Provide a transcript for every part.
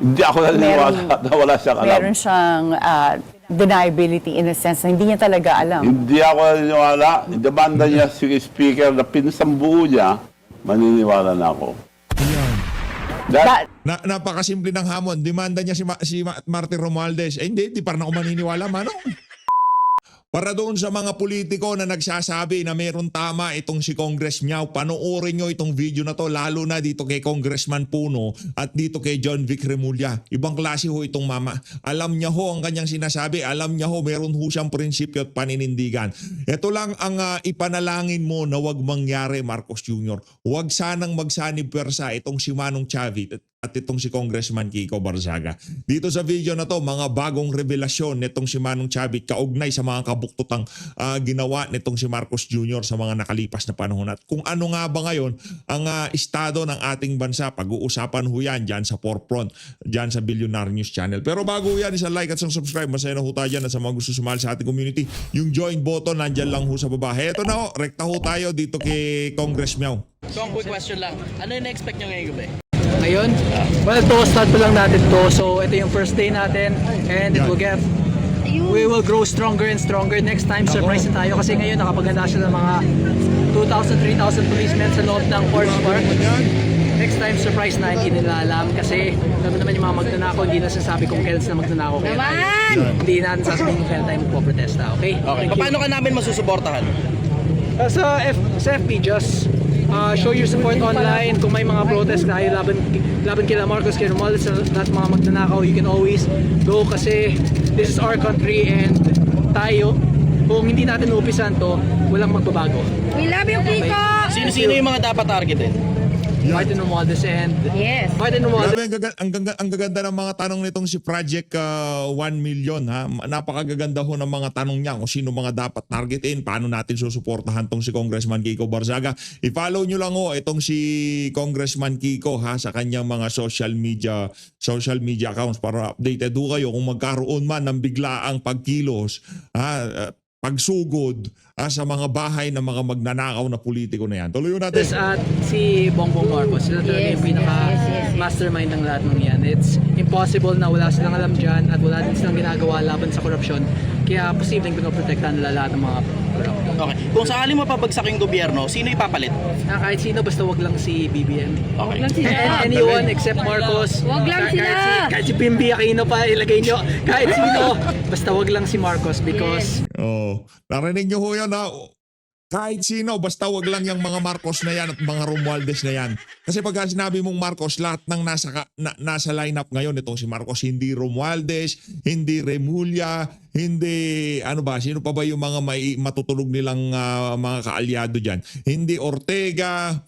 Hindi ako naniniwala na wala siyang alam. Meron siyang deniability in a sense na hindi niya talaga alam. Hindi ako naniniwala. Demanda niya si speaker na pinsambuo niya, maniniwala na ako. Ayan. That, Napakasimple ng hamon. Demanda niya si Martin Romualdez. Hindi pa rin ako maniniwala, Manong. Para doon sa mga politiko na nagsasabi na meron tama itong si Congress Miao, panoorin nyo itong video na to, lalo na dito kay Congressman Puno at dito kay John Vic Remulla. Ibang klase ho itong mama. Alam niya ho ang kanyang sinasabi. Alam niya ho meron ho siyang prinsipyo at paninindigan. Ito lang ang ipanalangin mo na wag mangyari, Marcos Jr. Huwag sanang magsanib persa itong si Manong Chavit at itong si Congressman Kiko Barzaga. Dito sa video na to, mga bagong revelasyon nitong si Manong Chavit kaugnay sa mga kabuktutang ginawa nitong si Marcos Jr. sa mga nakalipas na panahon. At kung ano nga ba ngayon ang estado ng ating bansa, pag-uusapan ho yan dyan sa forefront, dyan sa Billionaire News Channel. Pero bago yan, isang like at isang subscribe, masaya na ho tayo dyan at sa mga gusto sumali sa ating community, yung join button nandyan lang ho sa baba. Heto na ho, rekta ho tayo dito kay Congress Miao. So, quick question lang. Ano yung na-expect nyo ngayong gabi? Ngayon, well, start pa lang natin to. So, ito yung first day natin and we will grow stronger and stronger. Next time, surprise na tayo kasi ngayon nakapaganda siya ng mga 2,000, 3,000 policemen sa loob ng Forge Park. Next time, surprise na hindi nila alam kasi alam naman yung mga magnanakaw, hindi na sasabi kung kailan sila magnanakaw. Hindi natin sasabihin kung kailan tayo magpo-protesta, okay? Okay. Paano ka namin masusuportahan? Sa FB, just show your support online. Kung may mga protest tayo laban kila Marcos, kay Romualdez, lahat mga magnanakaw, you can always go kasi this is our country and tayo, kung hindi natin upisan to, walang magbabago. We love you, Kiko! Sino-sino yung mga dapat targetin? Martin Romualdez and Yes. Martin Romualdez. Grabe, ang gaganda ng mga tanong nitong si Project 1 Million. Ha? Napakagaganda ho ng mga tanong niya kung sino mga dapat targetin, paano natin susuportahan tong si Congressman Kiko Barzaga. I-follow nyo lang ho itong si Congressman Kiko ha, sa kanyang mga social media accounts para updated ho kayo kung magkaroon man ng biglaang pagkilos, pagsugod sa mga bahay ng mga magnanakaw na politiko na yan. Tuloy natin. At si Bongbong Marcos, sila talaga yung pinaka-mastermind ng lahat ng yan. It's impossible na wala silang alam dyan at wala din silang ginagawa laban sa korupsyon. Kaya posibleng pinoprotektahan nila lahat ng mga korupto. Okay. Kung sakaling mapabagsak yung gobyerno, sino ipapalit? Kahit sino, basta wag lang si BBM. Okay. Wag lang sila. Anyone except Marcos. Wag lang sila. Kahit si Bimbi Aquino pa ilagay nyo. Kahit sino, basta wag lang si Marcos because Narinig nyo ho yan ha. Kahit sino, basta wag lang yung mga Marcos na yan at mga Romualdez na yan. Kasi pag sinabi mong Marcos, lahat ng nasa lineup ngayon itong si Marcos, hindi Romualdez, hindi Remulla, hindi, sino pa ba yung mga matutulog nilang mga kaalyado dyan? Hindi Ortega,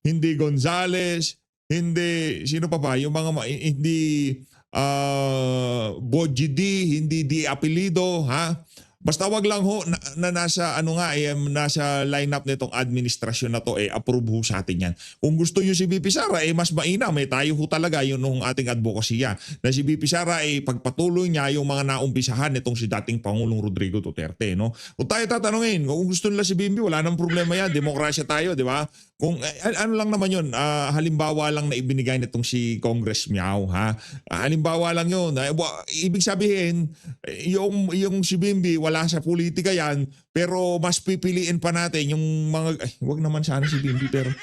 hindi Gonzales, hindi, sino pa ba? Yung mga, hindi Boji D, hindi Di Apelido, Basta wag lang ho na nasa nasa lineup nitong administrasyon na to approve ho sa atin yan. Kung gusto niyo si BP Sara mas mainam tayo ho talaga yun nung ating advokasya. Na si BP Sara pagpatuloy niya yung mga naumpisahan nitong si dating Pangulong Rodrigo Duterte, no. Kung tayo tatanungin, kung gusto nila si Bimbi, wala nang problema yan, demokrasya tayo, di ba? Kung ano lang naman yun, halimbawa lang na ibinigay nitong si Congress Miao, halimbawa lang yun. Ibig sabihin, yung si Bimbi, wala sa politika yan, pero mas pipiliin pa natin yung mga, wag naman sana si Bimbi, pero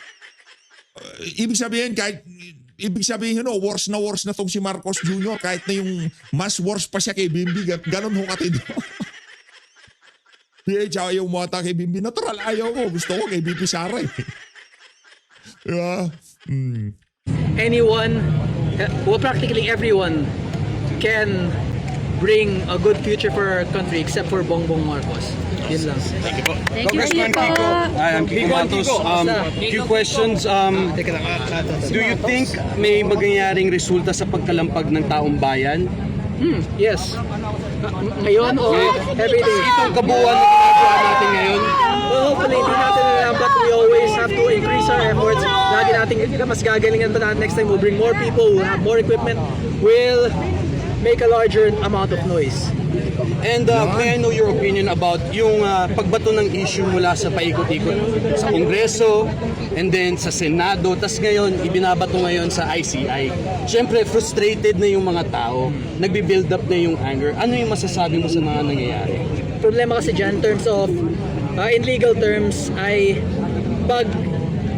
ibig sabihin, worse na tong si Marcos Jr. kahit na yung mas worse pa siya kay Bimbi, ganun ho katido. PH, ayaw mo ata kay Bimbi. Natural, ayaw ko. Gusto ko kay BP Sara Diba? anyone, practically everyone can bring a good future for our country except for Bongbong Marcos. Yun lang. Thank you po. Thank you, Congressman Kiko. Kiko, I'm Kiko Matos. Few questions. Do you think may magangyaring resulta sa pagkalampag ng taong bayan? Yes. Ngayon o every day. Itong kabuuan na ginagawa natin ngayon? Well, hopefully, hindi natin alam, but we always have to increase our efforts. Lagi natin, mas gagalingan pa natin next time. We'll bring more people, we'll have more equipment, we'll make a larger amount of noise. And may I know your opinion about yung pagbato ng issue mula sa paikot-ikot sa Kongreso and then sa Senado, tas ngayon ibinabato ngayon sa ICI. Siyempre frustrated na yung mga tao, nagbi-build up na yung anger. Ano yung masasabi mo sa mga nangyayari? Problema kasi dyan in terms of, in legal terms, ay pag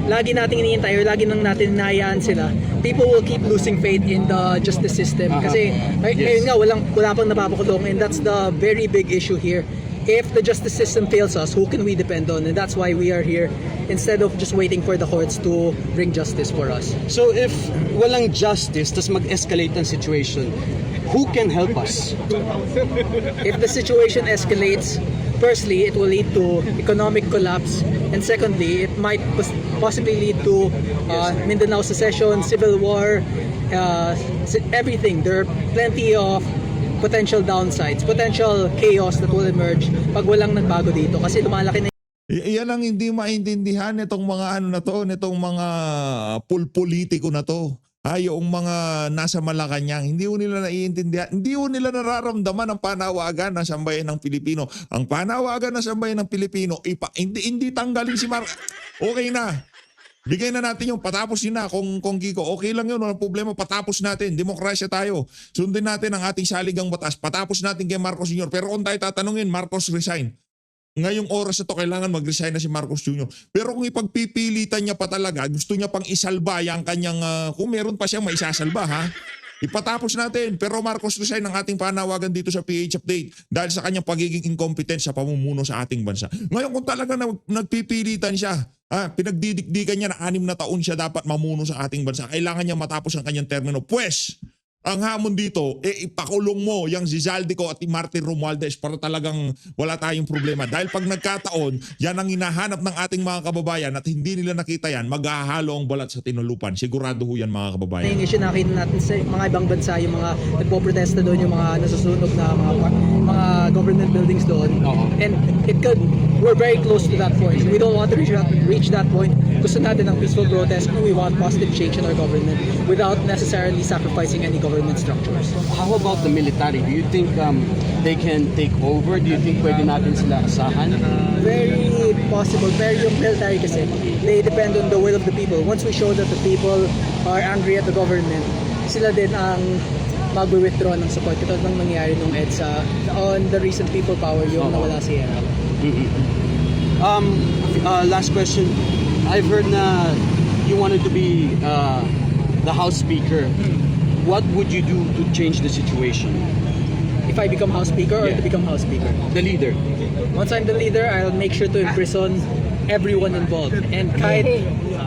lagi nating iniintay or lagi nang natin hinahayaan sila, people will keep losing faith in the justice system. Kasi ngayon nga, wala pang napapakulong, and that's the very big issue here. If the justice system fails us, who can we depend on? And that's why we are here instead of just waiting for the courts to bring justice for us. So if walang justice, tas mag-escalate ang situation, who can help us? If the situation escalates, firstly, it will lead to economic collapse, and secondly, it might possibly lead to Mindanao secession, civil war, everything. There are plenty of potential downsides, potential chaos that will emerge pag walang nagbago dito kasi lumalaki na. Iyan ang hindi maintindihan nitong mga nitong mga pulpolitiko na to. Yung mga nasa Malacanang, hindi ko nila naiintindihan, hindi ko nila nararamdaman ang panawagan ng sambayan ng Pilipino. Ang panawagan ng sambayan ng Pilipino, hindi tanggalin si Marcos. Okay na. Bigay na natin yung patapos na kung Kiko. Okay lang yun, walang problema, patapos natin. Demokrasya tayo. Sundin natin ang ating saligang batas. Patapos natin kay Marcos Sr. Pero kung tayo tatanungin, Marcos resign. Ngayong oras na to, kailangan mag-resign na si Marcos Jr. Pero kung ipagpipilitan niya pa talaga, gusto niya pang isalba ang kanyang, kung meron pa siyang maisasalba, ha? Ipatapos natin. Pero Marcos resign ang ating panawagan dito sa PH Update dahil sa kanyang pagiging incompetent sa pamumuno sa ating bansa. Ngayon kung talaga nagpipilitan siya, pinagdidikdikan niya na 6 na taon siya dapat mamuno sa ating bansa, kailangan niya matapos ang kanyang termino. Pues, ang hamon dito, ipakulong mo yung si Zaldico at Martin Romualdez para talagang wala tayong problema. Dahil pag nagkataon, yan ang hinahanap ng ating mga kababayan at hindi nila nakita yan, maghahalo ang balat sa tinulupan. Sigurado ho yan mga kababayan. Yung issue nakita natin sa mga ibang bansa, yung mga nagpo-protesta doon, yung mga nasusunog na mga government buildings doon. And we're very close to that point. We don't want to reach that point. Gusto natin ng peaceful protest. We want positive change in our government without necessarily sacrificing any government structures. How about the military? Do you think they can take over? Do you think pwede natin sila asahan? Very possible. Pero yung military kasi, they depend on the will of the people. Once we show that the people are angry at the government, sila din ang mag-withdraw ng support. Ito ang nangyayari nung EDSA on the recent people power yung nawala si Hera. Last question. I've heard na you wanted to be the House Speaker. What would you do to change the situation? If I become House Speaker or Yeah. to become House Speaker? The leader. Once I'm the leader, I'll make sure to imprison everyone involved. And kahit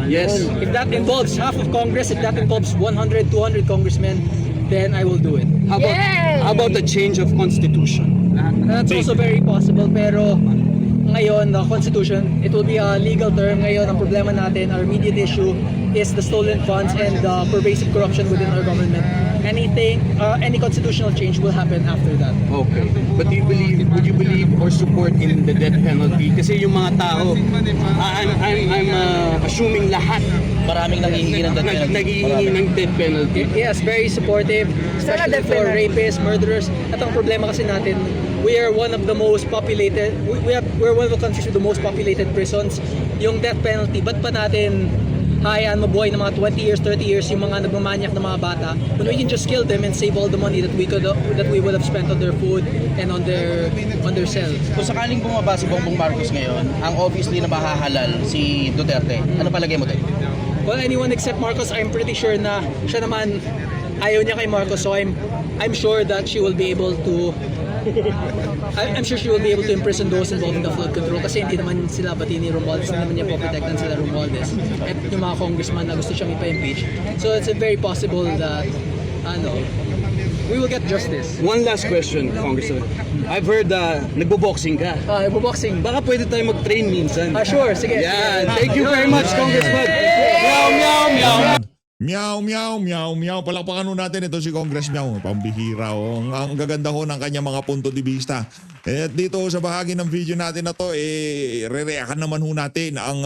Yes. if that involves half of Congress, if that involves 100, 200 congressmen, then I will do it. How about the change of constitution? That's also very possible, pero ngayon, the Constitution, it will be a legal term. Ngayon, ang problema natin, our immediate issue is the stolen funds and the pervasive corruption within our government. Any constitutional change will happen after that. Okay. But would you believe or support in the death penalty? Kasi yung mga tao, I'm assuming lahat Maraming nangihingi ng death penalty. naghihingi ng death penalty. Yes, very supportive, especially for rapists, murderers. At ang problema kasi natin, we are one of the most populated, we're one of the countries with the most populated prisons. Yung death penalty, ba't pa natin hayaan mabuhay ng mga 20 years, 30 years yung mga nagmamanyak ng mga bata when we can just kill them and save all the money that we would have spent on their food and on their cells. Kung sakaling bumaba si Bongbong Marcos ngayon, ang obviously na mahahalal si Duterte, ano palagay mo tayo? Well, anyone except Marcos, I'm pretty sure na siya naman ayaw niya kay Marcos, so I'm sure that she will be able to I'm sure she will be able to imprison those involved in the flood control kasi hindi naman sila bati ni Romualdez, hindi naman niya poprotektan sila Romualdez at yung mga congressman na gusto siyang ipa-impeach. So it's very possible that we will get justice. One last question, Congressman. I've heard nagbo-boxing ka. Boxing. Baka pwede tayo mag-train minsan. Sure, sige. Yeah, thank you very much, Congressman. Meow, meow, meow. Meow, meow, meow, meow. Palakpakan ho natin ito si Congress Meow. Pambihira ho. Ang gaganda ho ng kanyang mga punto de vista. At dito sa bahagi ng video natin na to, re-react naman ho natin ang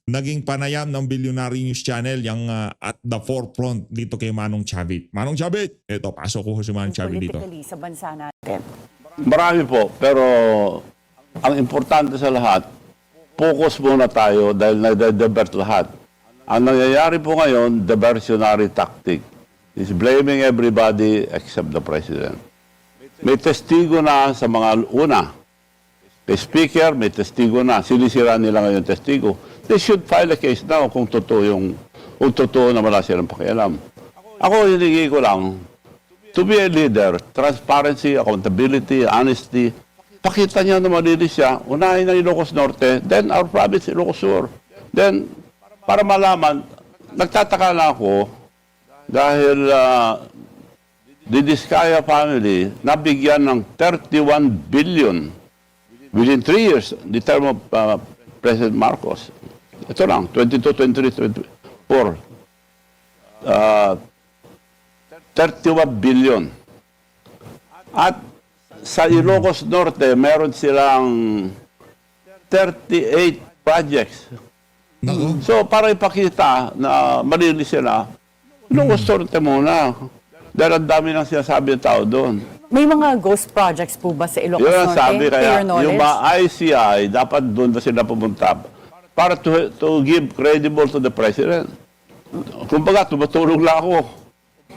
naging panayam ng Billionaire News Channel, yung at the forefront dito kay Manong Chavit. Manong Chavit, ito, pasok ko si Manong Chavit dito. Politically sa bansa natin. Marami po, pero ang importante sa lahat, focus muna tayo dahil nade-divert lahat. Ang nangyayari po ngayon, diversionary tactic. Is blaming everybody except the President. May testigo na sa mga una. The Speaker, may testigo na. Sinisira nila ngayon testigo. They should file a case now kung totoo na wala silang pakialam. Ako, hiningi ko lang, to be a leader, transparency, accountability, honesty, pakita niya na malinis siya, unahin ng Ilocos Norte, then our province, Ilocos Sur. Then, para malaman, nagtataka na ako, dahil the Diskaya family nabigyan ng 31 billion within 3 years, the term of President Marcos. Ito lang, 22, 23, 24. 31 billion. At sa Ilocos Norte, meron silang 38 projects. Nako. So, para ipakita na malinis sila, Ilocos Norte muna. Dahil ang dami ng sinasabi ng tao doon. May mga ghost projects po ba sa Ilocos Yun ang Norte? sabi, To kaya your knowledge? yung mga ICI, dapat doon na sila pumunta para to give credible to the President. Kumbaga, tumutulong lang ako.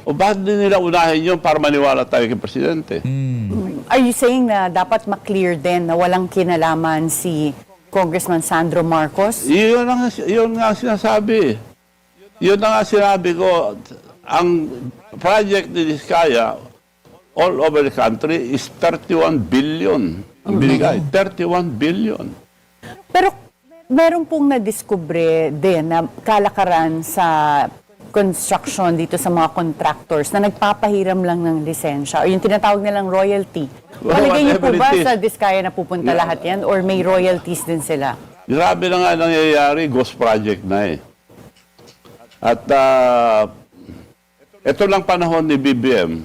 O bakit din nila unahin yun para maniwala tayo kay Presidente? Are you saying na dapat ma-clear din na walang kinalaman si Congressman Sandro Marcos? Yun nga ang sinasabi. Yun na nga sinabi ko. Ang project ni Diskaya all over the country is 31 billion. Ang binigay, 31 billion. Pero meron pong nadiskubre din na kalakaran sa construction dito sa mga contractors na nagpapahiram lang ng lisensya o yung tinatawag nilang royalty. Well, Palagay niyo po whatever ba it is. sa Diskaya na pupunta lahat yan or may royalties din sila? Grabe na nga nangyayari, ghost project na eh. At ito lang panahon ni BBM,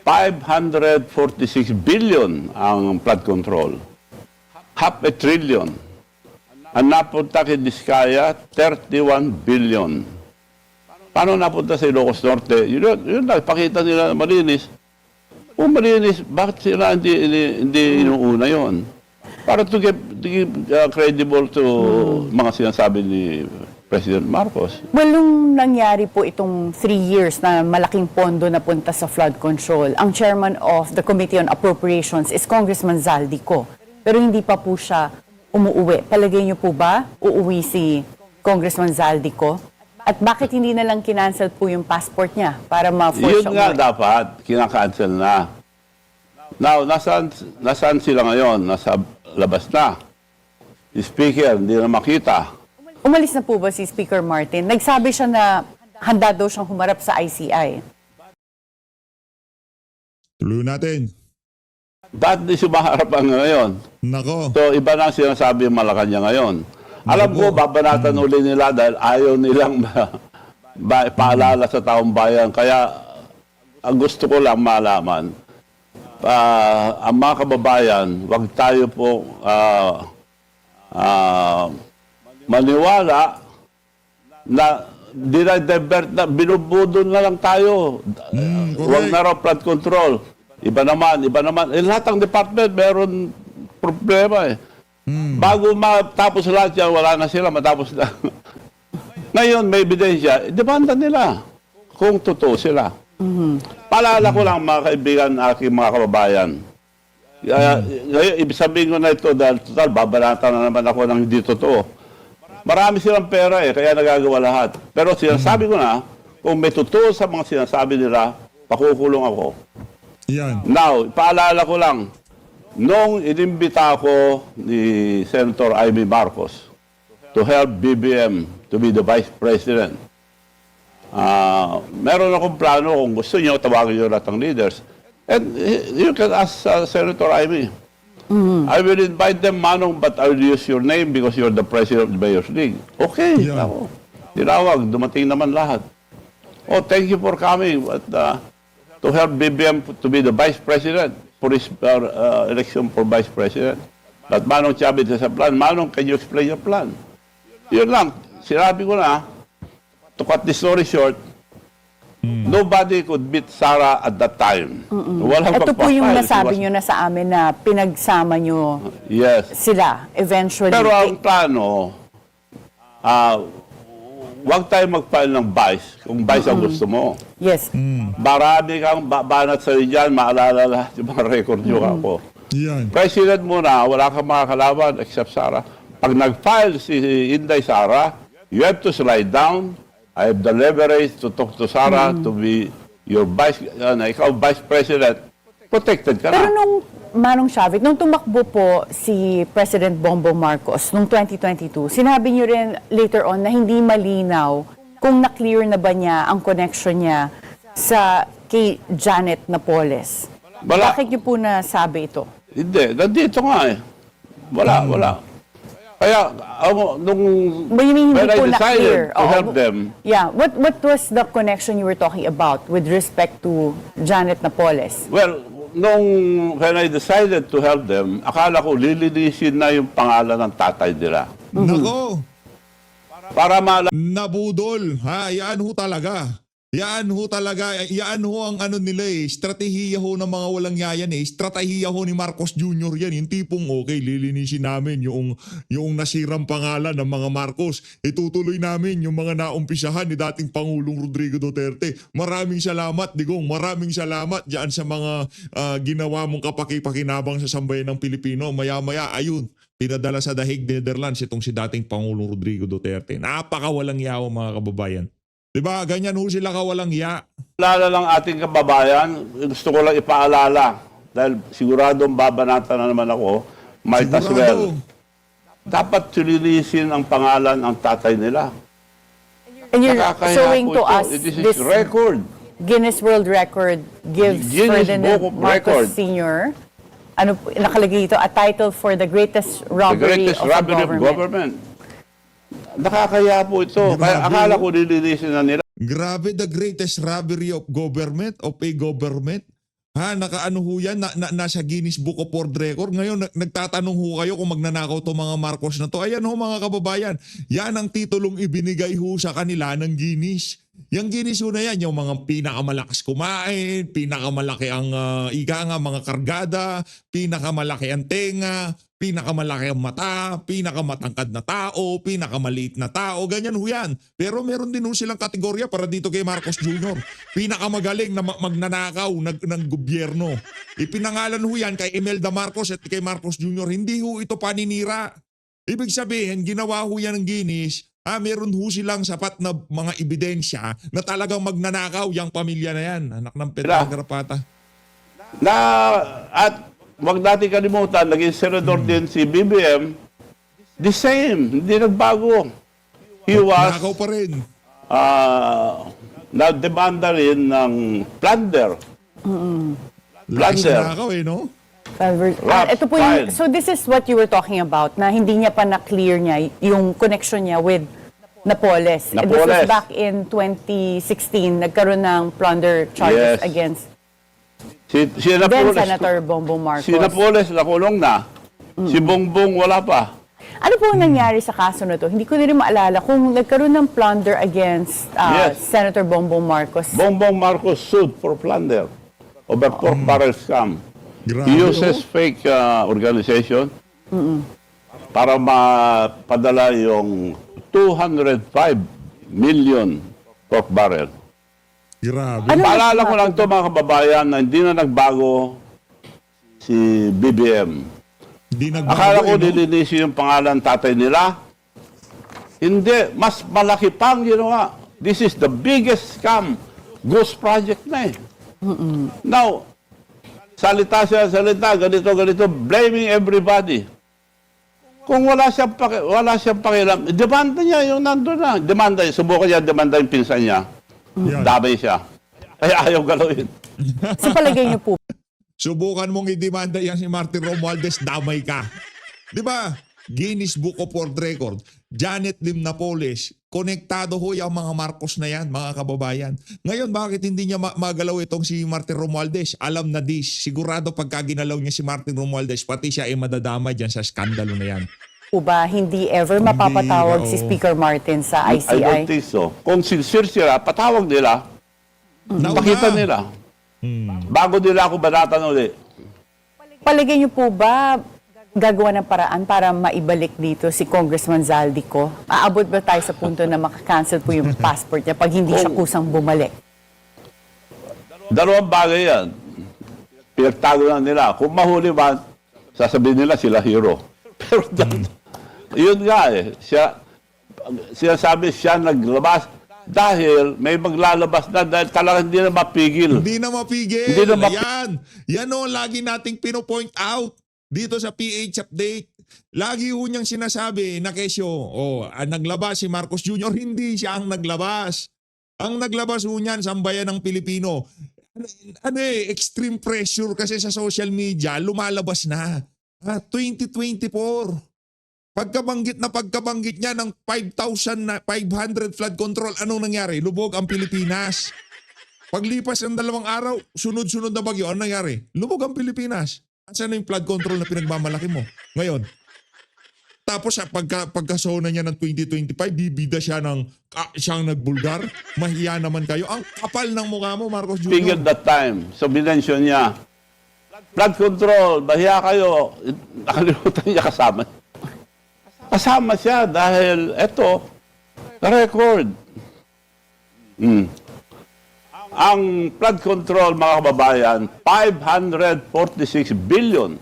546 billion ang flood control. Half a trillion. Ang napunta kay Diskaya, 31 billion. Paano napunta sa Ilocos Norte? Yun lang, pakita nila na malinis. Kung malinis, bakit sila hindi inuuna yun? Para to give credible to mga sinasabi ni President Marcos. Well, nung nangyari po itong 3 years na malaking pondo na punta sa flood control, ang chairman of the Committee on Appropriations is Congressman Zaldico. Pero hindi pa po siya umuwi. Palagay niyo po ba uuwi si Congressman Zaldico? At bakit hindi na lang kinancel po yung passport niya para ma-force Yun siya nga umuwi? dapat, kinakancel na. Now, nasaan sila ngayon? Nasa labas na. The speaker, hindi na makita. Umalis na po ba si Speaker Martin? Nagsabi siya na handa daw siyang humarap sa ICI. Tuloy natin. Ba't di sumaharap ang ngayon? Nako. So, iba na ang sinasabi yung Malacanang ngayon. Alam ko, babanatan uli nila dahil ayaw nilang paalala sa taong bayan. Kaya, ang gusto ko lang malaman, ang mga kababayan, wag tayo po maniwala na dinadivert na, binubudol na lang tayo. Huwag na raw flood control. Iba naman. Eh, lahat ng department meron problema eh. Bago matapos lahat yan, wala na sila, matapos na. Ngayon, may ebidensya, demanda nila kung totoo sila. Paalala ko lang mga kaibigan, aking mga kababayan. Ngayon, ibig sabihin ko na ito dahil total, babanatan na naman ako ng hindi totoo. Marami silang pera eh, kaya nagagawa lahat. Pero sinasabi ko na, kung may totoo sa mga sinasabi nila, pakukulong ako. Yan. Now, paalala ko lang, nung inimbita ako ni Senator Amy Marcos to help BBM to be the Vice President, meron akong plano kung gusto nyo, tawagin nyo lahat ng leaders. And you can ask Senator Amy. I will invite them, Manong, but I will use your name because you're the President of the Mayor's League. Okay. Yeah. Ako. Tinawag, dumating naman lahat. Oh, thank you for coming. But to help BBM to be the Vice President for his election for Vice President. But Manong Chavez has a plan. Manong, can you explain your plan? Yun lang. Sinabi ko na, to cut the story short, Nobody could beat Sara at that time. Walang Ito po yung pagpapahal. nasabi nyo na sa amin na pinagsama nyo Yes. sila eventually. Pero ang plano, huwag tayo mag-file ng vice kung vice ang gusto mo. Yes. Marami kang banat sa'yo dyan, maalala lahat yung mga record nyo ako. Yan. President muna, wala kang mga kalaban except Sara. Pag nag-file si Inday Sara, you have to slide down. I have the leverage to talk to Sara to be your ikaw vice president. Protected ka Pero na. nung Manong Shavit, nung tumakbo po si President Bongbong Marcos nung 2022, sinabi niyo rin later on na hindi malinaw kung na-clear na ba niya ang connection niya sa kay Janet Napoles. Wala. Bakit niyo po nasabi ito? Hindi, nandito nga eh. Wala. Kaya, nung But you mean when hindi I po na-clear? decided to help them, Yeah. What was the connection you were talking about with respect to Janet Napoles? well, when I decided to help them, akala ko lilinisin na yung pangalan ng tatay nila. Nako, Para nabudol. Ha, yan ho talaga. Yan ho talaga. Yan ho ang ano nila eh. Strategiya ho ng mga walang yayan eh. Strategiya ho ni Marcos Jr. yan. Yung tipong okay, lilinisin namin yung nasirang pangalan ng mga Marcos. Itutuloy namin yung mga naumpisahan ni dating Pangulong Rodrigo Duterte. Maraming salamat, Digong. Maraming salamat dyan sa mga ginawa mong kapaki-pakinabang sa sambayan ng Pilipino. Maya-maya, ayun. Pinadala sa dahig Netherlands itong si dating Pangulong Rodrigo Duterte. Napakawalang yaw mga kababayan. Diba? Ganyan ho sila kawalang ya. alala lang ating kababayan, gusto ko lang ipaalala, dahil siguradong babanatan na naman ako, might as well. Dapat lilinisin ang pangalan ng tatay nila. And you're Nakakahiya showing po to ito. us It is this record. Guinness World Record gives Guinness Ferdinand Book of Marcos Record. Sr. Ano po, nakalagay ito, a title for the greatest The robbery greatest of robbery a of government. government. Nakakaya po ito. Kaya akala ko lilinisin na nila. Grabe, the greatest robbery of government, of a government. Ha, nakaano ho yan, nasa Guinness Book of World Record. Ngayon, nagtatanong ho kayo kung magnanakaw to mga Marcos na to. Ayan ho mga kababayan, yan ang titulong ibinigay ho sa kanila ng Guinness. Yung Guinness ho na yan, yung mga pinakamalakas kumain, pinakamalaki ang mga kargada, pinakamalaki ang tenga, pinakamalaki ang mata, pinakamatangkad na tao, pinakamaliit na tao, ganyan ho yan. Pero meron din ho silang kategorya para dito kay Marcos Jr. Pinakamagaling na magnanakaw ng gobyerno. Ipinangalan ho yan kay Imelda Marcos at kay Marcos Jr. Hindi ho ito paninira. Ibig sabihin, ginawa ho yan ng Guinness, meron ho silang sapat na mga ebidensya na talagang magnanakaw yung pamilya na yan. Anak ng Petragrapata. At wag natin kalimutan, naging senador din si BBM, the same, hindi nagbago. He was Nakaw pa rin. na-demanda rin ng plunder. Laki Plunder. sa nakaw eh, no? Ito po yung, so this is what you were talking about, na hindi niya pa na-clear niya yung connection niya with Napoles. And this was Napoles. back in 2016, nagkaroon ng plunder charges Yes. against Si then Napoles, Senator Bongbong Marcos. si Napoles nakulong na. Si Bongbong wala pa. Ano po nangyari sa kaso na to? Hindi ko na rin maalala kung nagkaroon ng plunder against Yes. Senator Bongbong Marcos. Bongbong Marcos sued for plunder over pork barrel scam. Grabe, He uses fake organization para mapadala yung 205 million pork barrel. Grabe. Ano Paalala ko lang to mga kababayan na hindi na nagbago si BBM. Hindi nagbago Akala ko eh, no? lilinisin yung pangalan tatay nila. Hindi, mas malaki pang ginawa. This is the biggest scam. Ghost project na eh. Now, salita, ganito, blaming everybody. Kung wala siyang pakialam, demanda niya yung nandun na. Demanda niya, subukan niya demanda yung pinsan niya. Yan. Damay siya. Kaya ayaw galawin. Sa palagay niyo po, Subukan mong i-demanda yan si Martin Romualdez, damay ka. Di ba? Guinness Book of World Record, Janet Lim Napoles, konektado ho yung mga Marcos na yan, mga kababayan. Ngayon, bakit hindi niya magalaw itong si Martin Romualdez? Alam na this. Sigurado pagka ginalaw niya si Martin Romualdez, pati siya ay madadamay dyan sa skandalo na yan. po ba hindi ever mapapatawag si oo. Speaker Martin sa I don't ICI? think so. Kung sincere sila, patawag nila. Nauna. Pakita nila. Bago nila ako banatan uli. Palagay niyo po ba gagawa ng paraan para maibalik dito si Congressman Zaldico? Aabot ba tayo sa punto na makakancel po yung passport niya pag hindi siya kusang bumalik? Dalawang bagay yan. Pinagtago lang nila. Kung mahuli man, sasabihin nila sila hero. Pero yun nga eh. Sinasabi siya naglabas dahil may maglalabas na dahil talagang hindi na mapigil. Hindi na mapigil. Hindi na Yan o, lagi nating pinopoint out dito sa PH Update. Lagi ho niyang sinasabi na kesyo, naglabas si Marcos Jr., hindi siya ang naglabas. Ang naglabas ho niyan, sambayan ng Pilipino. Extreme pressure kasi sa social media, lumalabas na. 2024. Pagkabanggit niya ng 5,500 flood control, anong nangyari? Lubog ang Pilipinas. Paglipas ng 2 araw, sunod-sunod na bagyo, anong nangyari? Lubog ang Pilipinas. Saan na yung flood control na pinagmamalaki mo? Ngayon, tapos pagkasona niya ng 2025, bibida siya siyang nagbulgar. Mahiya naman kayo. Ang kapal ng mukha mo, Marcos Jr. Figure that time. So, binensyon niya. Flood control, bahiya kayo. Nakalimutan niya kasama. Kasama siya dahil eto, record. Ang flood control, mga kababayan, 546 billion.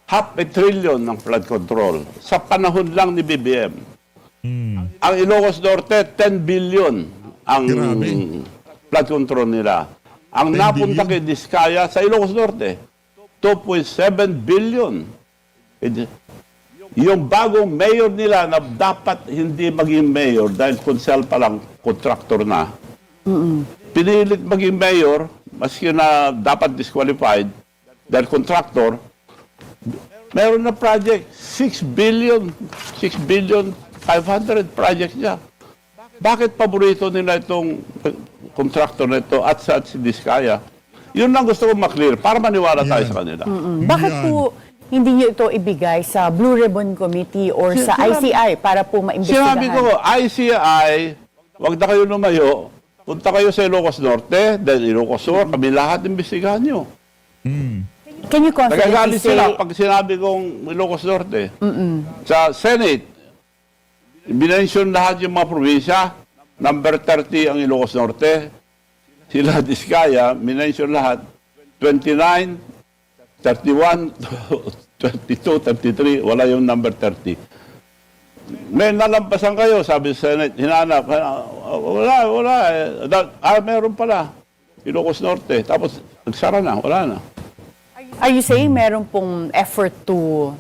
Half a trillion ng flood control sa panahon lang ni BBM. Ang Ilocos Norte, 10 billion ang Grabe. flood control nila. Ang 10 napunta billion? kay Diskaya sa Ilocos Norte, 2.7 billion. Yung bagong mayor nila na dapat hindi maging mayor dahil konsel pa lang, contractor na. Pinilit maging mayor, maski na dapat disqualified dahil contractor, meron na project, 6 billion 500 project niya. Bakit paborito nila itong contractor na ito at sa si Diskaya? Yun lang gusto ko maklear para maniwala tayo sa kanila. Bakit Yan. po hindi niyo ito ibigay sa Blue Ribbon Committee or sa ICI para po maimbestigahan? Sinabi ko, ICI, wag na kayo lumayo, punta kayo sa Ilocos Norte, dahil Ilocos Sur, kami lahat imbestigahan nyo. Can you confidently Nagagalit say, sila pag sinabi kong Ilocos Norte. Sa Senate, binention lahat yung mga probinsya, number 30 ang Ilocos Norte, sila Diskaya, binention lahat, 29, 31, 22, 33, wala yung number 30. May nalampasan kayo, sabi sa Senate, hinanap, wala. Meron pala, Ilocos Norte. Tapos, nagsara na, wala na. are you saying meron pong effort to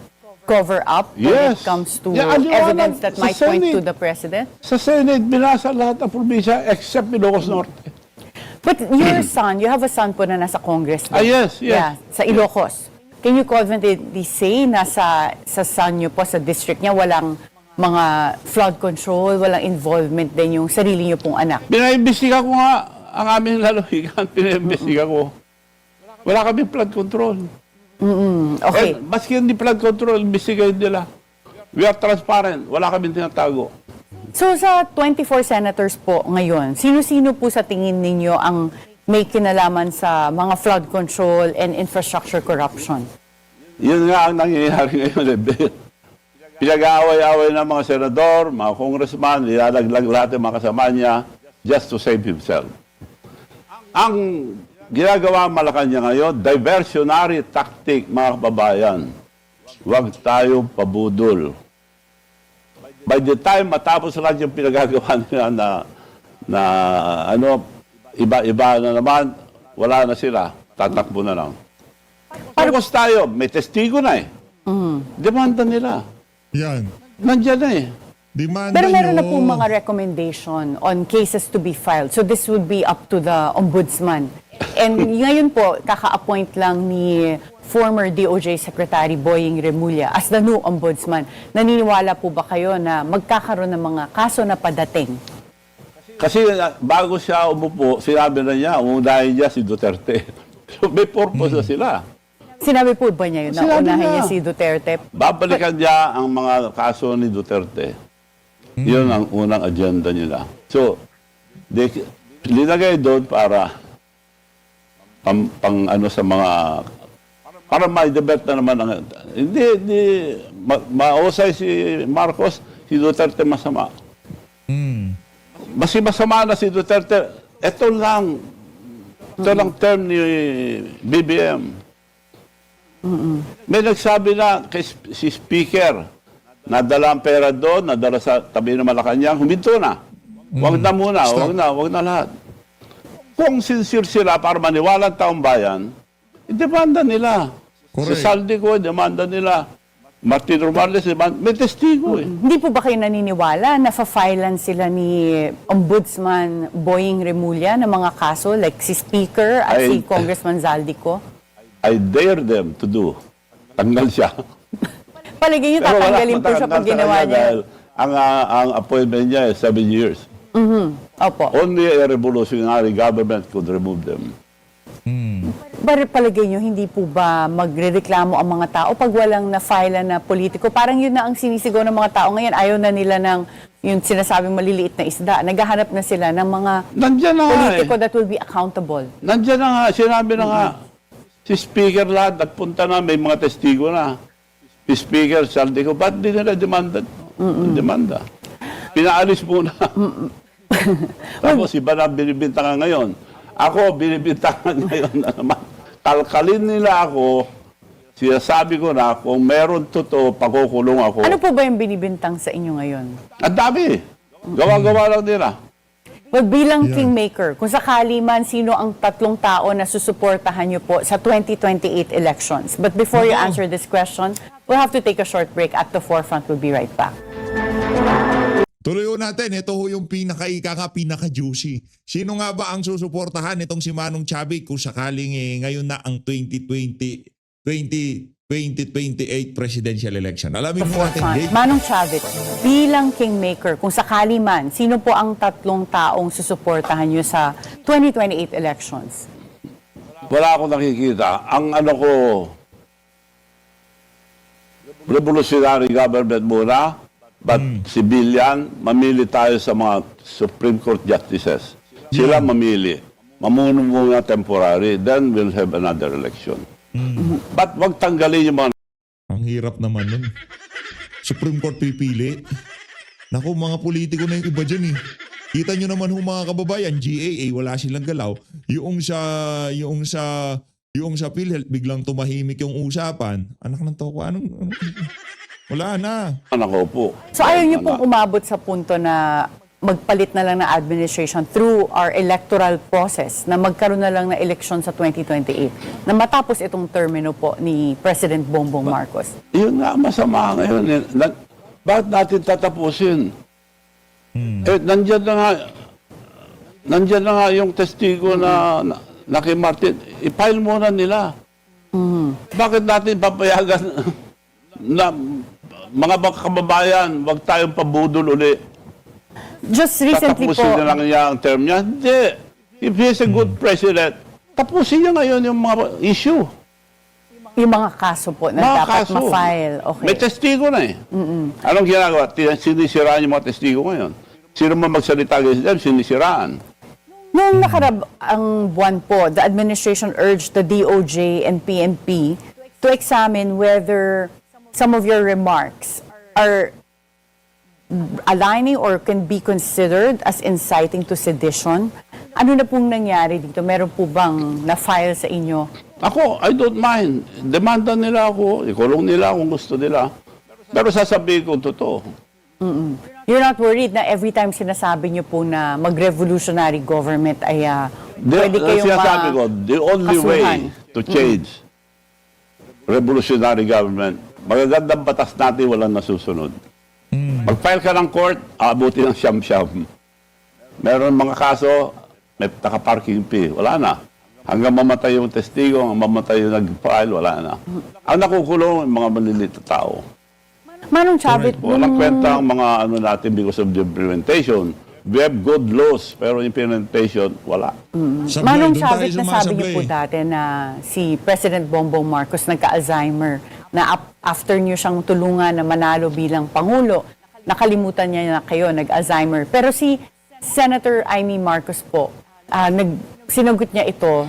cover up when it Yes. comes to Yeah, aliwanag evidence that sa might point to Senate. the President? Sa Senate, binasa lahat ng probinsya except Ilocos Norte. But your son, you have a son po na nasa Congress. Ah, yes. Yeah, sa Ilocos. Can you confidently say na sa son niyo po, sa district niya, walang mga flood control, walang involvement din yung sarili niyo pong anak? Pinaimbestiga ko nga ang aming lalawigan, pinaimbestiga ko. Wala kami flood control. Okay. Maski hindi flood control, imbestigahin nila. We are transparent, wala kami tinatago. So sa 24 senators po ngayon, sino-sino po sa tingin ninyo ang may kinalaman sa mga flood control and infrastructure corruption? Yun nga ang nangyayari ngayon. Pinag-aaway-aaway ng mga senador, mga congressman, nilalaglag lahat ng mga kasama niya just to save himself. Ang ginagawa ang Malacanang ngayon, diversionary tactic, mga kababayan. Huwag tayo pabudol. By the time matapos lahat yung pinagagawa nila na iba-iba na naman, wala na sila. Tatakbo na lang. Focus tayo. May testigo na eh. Demanda nila. Yan. Nandiyan na eh. Demanda Pero meron na nyo. po mga recommendation on cases to be filed. So this would be up to the ombudsman. And ngayon po, kaka-appoint lang ni former DOJ Secretary Boying Remulla as the new ombudsman. Naniniwala po ba kayo na magkakaroon ng mga kaso na padating? Kasi bago siya umupo, sinabi na niya, umunahin niya si Duterte. So may purpose na sila. Sinabi po ba niya yun na Sinabi unahin niya. niya si Duterte? Babalikan niya ang mga kaso ni Duterte. Yun ang unang agenda nila. So, linagay doon para pang ano sa mga para may debate na naman ang hindi mausay si Marcos, si Duterte masama. Mas masama na si Duterte. Ito lang term ni BBM. May nagsabi na kay si Speaker, nadala ang pera doon, nadala sa tabi ng Malacanang, huminto na. Huwag na muna, huwag na lahat. Kung sincere sila para maniwala ang taong bayan, i-demanda nila. Correct. Si Saldi ko, demanda nila. Martin Romualdez, may testigo eh. Hindi po ba kayo naniniwala na fa-filean sila ni Ombudsman Boying Remulla ng mga kaso like si Speaker at si Congressman Zaldico? I dare them to do. Tanggal siya. Palagay niyo tatanggalin po siya pag ginawa niya? Dahil ang appointment niya is 7 years. Opo. Only a revolutionary government could remove them. Pero palagay niyo, hindi po ba magrereklamo ang mga tao pag walang na-file na politiko? Parang yun na ang sinisigaw ng mga tao ngayon. Ayaw na nila ng yung sinasabing maliliit na isda. Naghahanap na sila ng mga Nandiyan na nga politiko that will be accountable. Nandiyan na nga, sinabi na nga. Si Speaker lahat, nagpunta na, may mga testigo na. Si Speaker, sabi ko, ba't di nila demanda? Pinaalis muna. Tapos iba na binibintangan ngayon. Ako, binibintangan ngayon na naman. Kalkalin nila ako, sinasabi ko na, kung meron totoo, pakukulong ako. Ano po ba yung binibintang sa inyo ngayon? Ang dami. Gawa-gawa lang nila. Well, bilang kingmaker, kung sakali man, sino ang tatlong tao na susuportahan niyo po sa 2028 elections? But before you answer this question, we'll have to take a short break. At the Forefront, we'll be right back. Tuloy natin, ito ho yung pinaka-juicy. Sino nga ba ang susuportahan itong si Manong Chavit kung sakaling ngayon na ang 2028 presidential election? Alamin mo natin, Jake. Manong Chavit, bilang kingmaker, kung sakali man, sino po ang tatlong taong susuportahan niyo sa 2028 elections? Wala akong nakikita. Ang ano ko, revolutionary government muna, but civilian, mamili tayo sa mga Supreme Court justices. Sila mamili. Mamuno muna temporary, then we'll have another election. But wag tanggalin yung mga... Ang hirap naman nun. Supreme Court pipili. Naku, mga politiko na yung iba dyan eh. Kita nyo naman mga kababayan, GAA, wala silang galaw. Yung sa PhilHealth, biglang tumahimik yung usapan. Anak ng toko, anong wala na. Ako po. So ayaw niyo pong umabot sa punto na magpalit na lang ng administration through our electoral process, na magkaroon na lang ng eleksyon sa 2028, na matapos itong termino po ni President Bongbong Marcos. Yun nga, masama ngayon. Bakit natin tatapusin? Nandyan na nga yung testigo na kay Martin. I-file muna nila. Bakit natin papayagan na mga kababayan, wag tayong pabudol uli? Just recently po, Tatapusin na lang niya ang term niya? Hindi. If he's a good president, tapusin niya ngayon yung mga issue. yung mga kaso po na Mga dapat kaso. ma-file. Okay. May testigo na eh. Anong ginagawa? Sinisiraan yung mga testigo ngayon. Sino man magsalita against them, sinisiraan. Noong ang buwan po, the administration urged the DOJ and PNP to examine whether some of your remarks are aligning or can be considered as inciting to sedition. Ano na pong nangyari dito? Meron po bang na-file sa inyo? Ako, I don't mind. Demanda nila ako. Ikulong nila kung gusto nila. Pero sasabihin ko totoo. You're not worried na every time sinasabi niyo po na mag-revolutionary government ay pwede kayong Sinasabi ko, the only way kasuhan. to change revolutionary government, magagandang batas natin walang nasusunod. Mag-file ka ng court, aabuti ng siyam-siyam. Meron mga kaso, may naka-parking fee. Wala na. Hanggang mamatay yung testigo, hanggang mamatay yung nag-file, wala na. Ang nakukulong, yung mga maliliit na tao. Manong Chavit, Walang kwenta ang mga ano natin because of the implementation. We have good laws, pero implementation, wala. Sablay, Manong doon tayo Chavit, nasabi niyo po sumasablay. dati na si President Bongbong Marcos nagka-Alzheimer, na after niyo siyang tulungan na manalo bilang Pangulo, nakalimutan niya na kayo, nag-Alzheimer. Pero si Senator Amy Marcos po, sinagot niya ito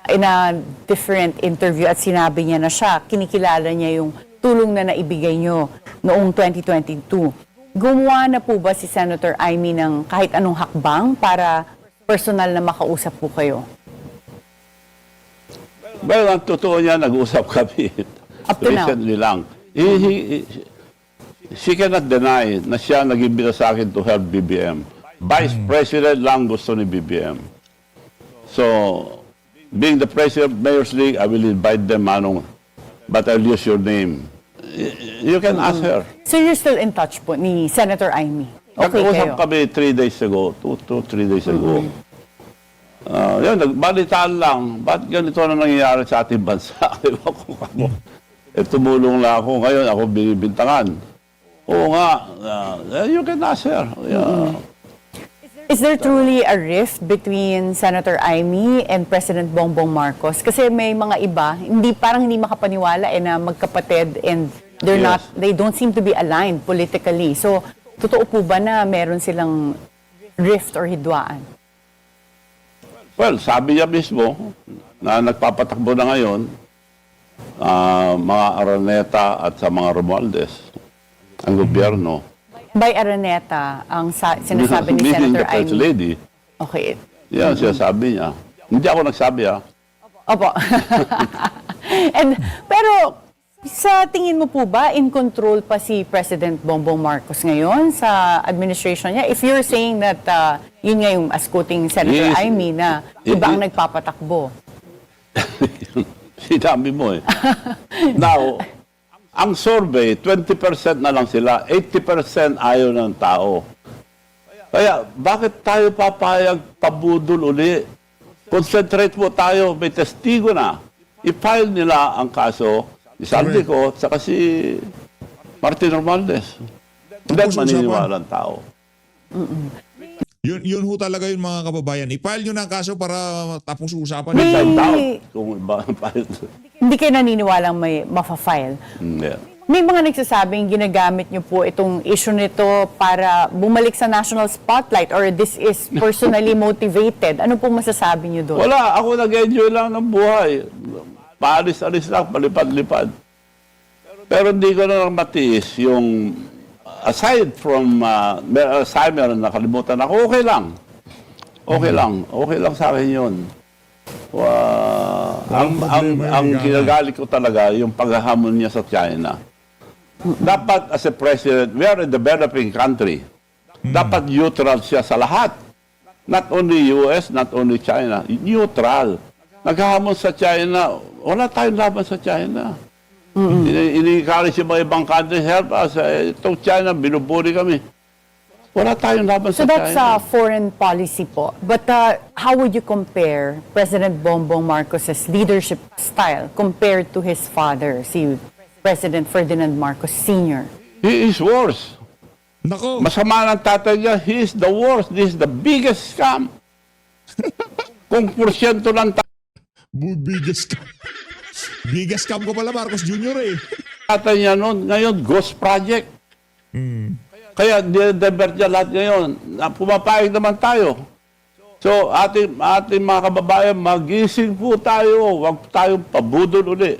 in a different interview at sinabi niya na siya, kinikilala niya yung tulong na naibigay niyo noong 2022. Gumawa na po ba si Senator Amy ng kahit anong hakbang para personal na makausap po kayo? Well, ang totoo niya, nag-usap kami. Up to now. Recently lang. She cannot deny na siya nag-imbita sa akin to help BBM. Vice President lang gusto ni BBM. So, being the President of Mayor's League, I will invite them, but I'll use your name. You can ask her. So you're still in touch po ni Senator Amy? Okay Nag-usap kayo? kami 3 days ago, 3 days ago. Yun, nagbalitaan lang, ba't ganito na nangyayari sa ating bansa? Ewan ko ako. Tumulong lang ako, ngayon ako binibintangan. Oo nga, you can ask her. Yeah. Is there truly a rift between Senator Amy and President Bongbong Marcos? Kasi may mga iba, parang hindi makapaniwala na magkapatid and Yes. they don't seem to be aligned politically. So, totoo po ba na meron silang rift or hidwaan? Well, sabi niya mismo na nagpapatakbo na ngayon mga Araneta at sa mga Romualdez, ang gobyerno. By Araneta, ang sinasabi ni Meaning Senator the First Amy. Lady. Okay. Yan, siya sabi niya. Hindi ako nagsabi, Opo. Pero sa tingin mo po ba, in control pa si President Bongbong Marcos ngayon sa administration niya? If you're saying that yun nga yung askuting Senator Yes. Amy na iba ang nagpapatakbo. Sinabi mo eh. Now, ang survey, 20% na lang sila, 80% ayaw ng tao. Kaya, bakit tayo papayag pabudol uli? Concentrate mo tayo, may testigo na. I-file nila ang kaso, ni Saldico, saka si Martin Romualdez. Hindi maniniwala ang tao. Yun ho talaga yung mga kababayan. I-file nyo na ang kaso para tapos usapan. May- I doubt kung iba ang file. Hindi kayo naniniwalang may mafa-file. Hindi. May mga nagsasabing ginagamit niyo po itong issue nito para bumalik sa national spotlight or this is personally motivated. Ano po masasabi niyo doon? Wala, ako nag-enjoy lang ng buhay. Paalis-alis lang, palipad-lipad. Pero hindi ko na matiis yung, aside from Alzheimer na nakalimutan ako, okay lang. Okay lang. Okay lang sa akin yun. Ang ginagalit ko talaga, yung paghahamon niya sa China. Dapat as a president, we are a developing country. Dapat neutral siya sa lahat. Not only US, not only China. Neutral. Naghahamon sa China, wala tayong laban sa China. Ini-encourage yung mga ibang countries, help us. Itong China, binuburi kami. Wala tayong laban So sa that's China. foreign policy po. But how would you compare President Bongbong Marcos's leadership style compared to his father, si President Ferdinand Marcos Sr.? He is worse. Nako, Masama ng tatay niya, he is the worst. This is the biggest scam. Kung porsyento ng biggest scam. Biggest scam ko pala, Marcos Jr. tatay niya noon, ngayon, ghost project. Kaya dinedevert niya lahat ngayon. Pumapayag naman tayo. So, ating mga kababayan, magising po tayo. Huwag tayong pabudol uli.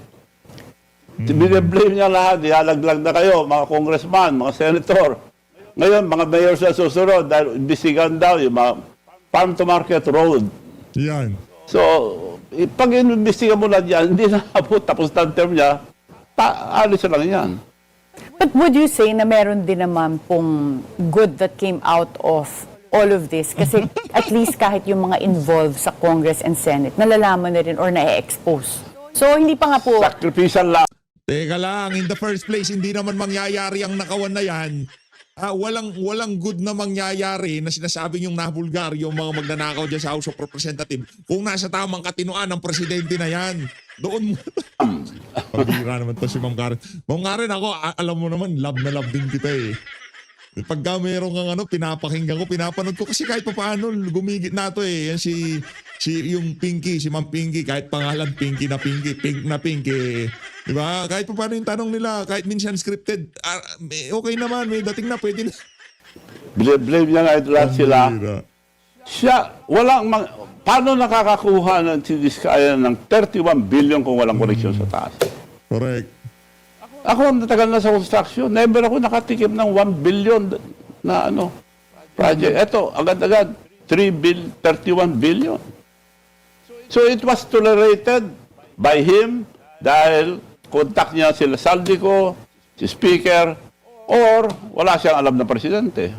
Bine-blame niya lahat. Ihalaglag na kayo, mga congressman, mga senator. Ngayon, mga mayor sa susunod, dahil imbisigan daw yung mga farm to market road. Yan. So, pag inimbestigan mo lang yan, hindi na abot, tapos ng term niya, alis lang yan. But would you say na meron din naman pong good that came out of all of this? Kasi at least kahit yung mga involved sa Congress and Senate, nalalaman na rin or na-expose. So hindi pa nga po... Sacrificial lang. Teka lang, in the first place, hindi naman mangyayari ang nakawan na yan. Walang good na mangyayari na sinasabing yung nabulgar, yung mga magnanakaw dyan sa House of Representatives. Kung nasa tamang katinoan ng presidente na yan, doon mo. Pabira naman to si Ma'am Karen. Ma'am Karen, ako, alam mo naman, love na love din kita eh. Pagka meron kang pinapakinggan ko, pinapanood ko kasi kahit papaano gumigit na to eh. Yan si yung Pinky, si Ma'am Pinky, kahit pangalan Pinky na Pinky, Pink na Pinky. Diba? Kahit papaano yung tanong nila, kahit minsan scripted, okay naman, may dating na, pwede na. Blame niya nga ito lahat sila. paano nakakakuha ng si Diskaya ng 31 billion kung walang koneksyon sa taas? Correct. Ako, natagal na sa construction. Never ako nakatikim ng 1 billion na project. Ito, agad-agad, 31 billion. So it was tolerated by him dahil contact niya sila Saldico, si Speaker, or wala siyang alam na presidente.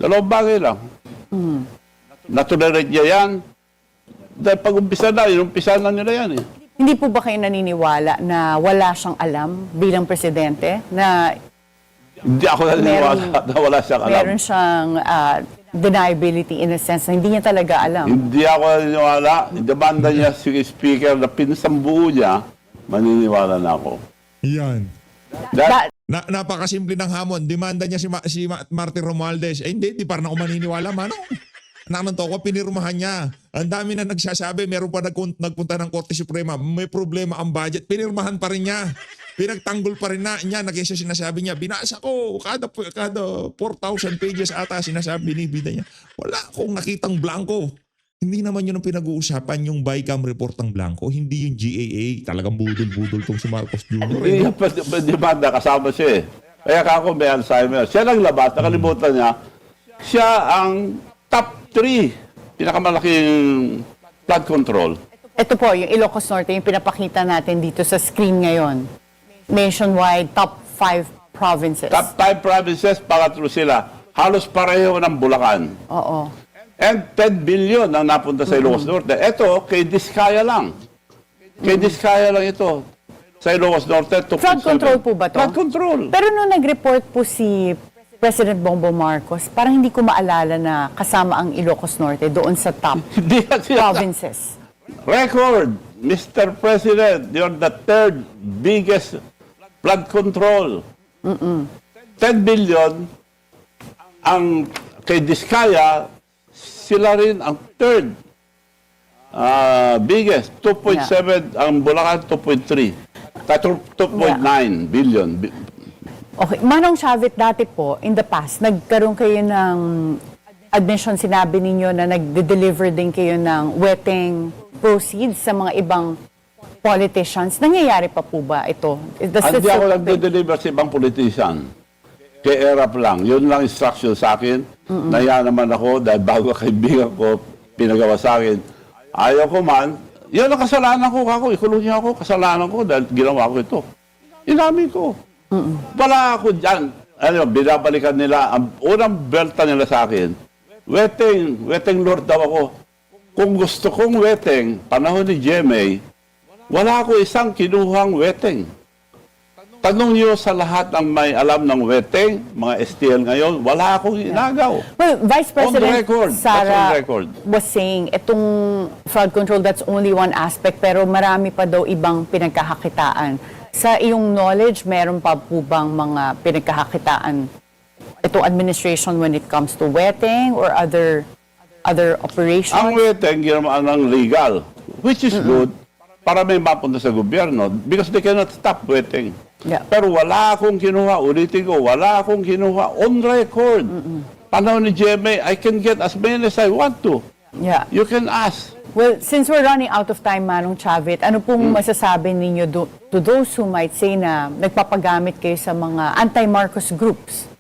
Dalawang bagay lang. Natolerate niya yan. Dahil pag-umpisa na, inumpisa na nila yan eh. Hindi po ba kayo naniniwala na wala siyang alam bilang presidente? Na Hindi ako naniniwala na wala siyang alam. meron siyang deniability in a sense na hindi niya talaga alam? Hindi ako naniniwala. Demanda niya si Speaker na pinsambuo niya, maniniwala na ako. Yan. That, Napakasimple ng hamon. Demanda niya si Martin Romualdez. Hindi parang ako maniniwala, manong. Nananto ko, pinirmahan niya. Ang dami na nagsasabi, meron pa nagpunta ng Korte Suprema, may problema ang budget, pinirmahan pa rin niya. Pinagtanggol pa rin niya, nagkesa sinasabi niya, binasa ko, kada 4,000 pages ata sinasabi, binibida niya. Wala akong nakitang blanco. Hindi naman yun ang pinag-uusapan, yung BICAM report ng blanco, hindi yung GAA. Talagang budol-budol tong si Marcos Jr. hindi niya demanda, kasama siya eh. Kaya kako may Alzheimer. Siya naglabas, nakalimutan niya, siya ang top 3 pinakamalaking flood control. Ito po, yung Ilocos Norte, yung pinapakita natin dito sa screen ngayon. Nationwide, top 5 provinces. Top 5 provinces, pangatlo sila. Halos pareho ng Bulacan. Oo. And 10 billion ang napunta sa Ilocos Norte. Ito, kay Diskaya lang. Kay Diskaya lang ito. Sa Ilocos Norte, 2.7. Flood control po ba to? Flood control. Pero nung nag-report po si President Bongbong Marcos, parang hindi ko maalala na kasama ang Ilocos Norte doon sa top Hindi yan siya. provinces. Record, Mr. President, you're the third biggest flood control. 10 billion ang kay Diskaya, sila rin ang third biggest. 2.7 ang Bulacan, 2.3. 2.9 billion. Okay. Manong Chavit, dati po, in the past, nagkaroon kayo ng admission, sinabi ninyo na nagde-deliver din kayo ng weteng proceeds sa mga ibang politicians. Nangyayari pa po ba ito? Hindi ako nagde-deliver sa ibang politician. Kay ERAP lang. Yun lang instruction sa akin. Naya naman ako dahil bago kaibigan ko, pinagawa sa akin. Ayaw ko man. Yan ang kasalanan ko. Ikulong niya ako. Kasalanan ko dahil ginawa ko ito. Inamin ko. Wala ako dyan. Binabalikan nila. Ang unang belta nila sa akin, weteng Lord daw ako. Kung gusto kong weteng, panahon ni GMA, wala ako isang kinuhang weteng. Tanong niyo sa lahat ng may alam ng weteng, mga STL ngayon, wala akong inagaw. Well, Vice President On record. That's Sara on record. was saying, itong flood control, that's only one aspect, pero marami pa daw ibang pinagkakakitaan. Sa iyong knowledge, meron pa po bang mga pinagkakakitaan itong administration when it comes to wetting or other operations? Ang weteng, ginawa ng legal, which is good, para may mapunta sa gobyerno because they cannot stop wetting. Yeah. Pero wala akong kinuha, ulitin ko, wala akong kinuha on record. Panahon ni GMA, I can get as many as I want to. Yeah. You can ask. Well, since we're running out of time, Manong Chavit, ano pong masasabi ninyo to those who might say na nagpapagamit kayo sa mga anti-Marcos groups?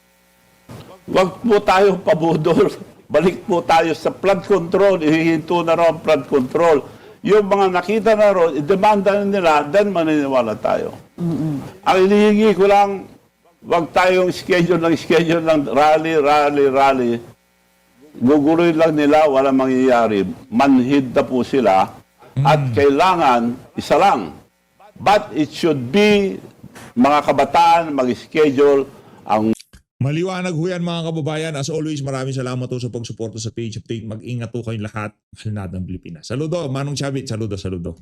Huwag po tayo pabudol. Balik po tayo sa flood control. Ihihinto na raw ang flood control. Yung mga nakita na ron, i-demanda nila, then maniniwala tayo. Ang inihingi ko lang, wag tayong schedule ng rally. Guguloy lang nila, walang mangyayari. Manhid na po sila. At kailangan, isa lang. But it should be, mga kabataan, mag-schedule ang Maliwanag ho yan mga kababayan. As always, maraming salamat po sa pagsuporta sa Page Update. Mag-ingat po kayong lahat. Mahal natin ang Pilipinas. Saludo, Manong Chavit. Saludo.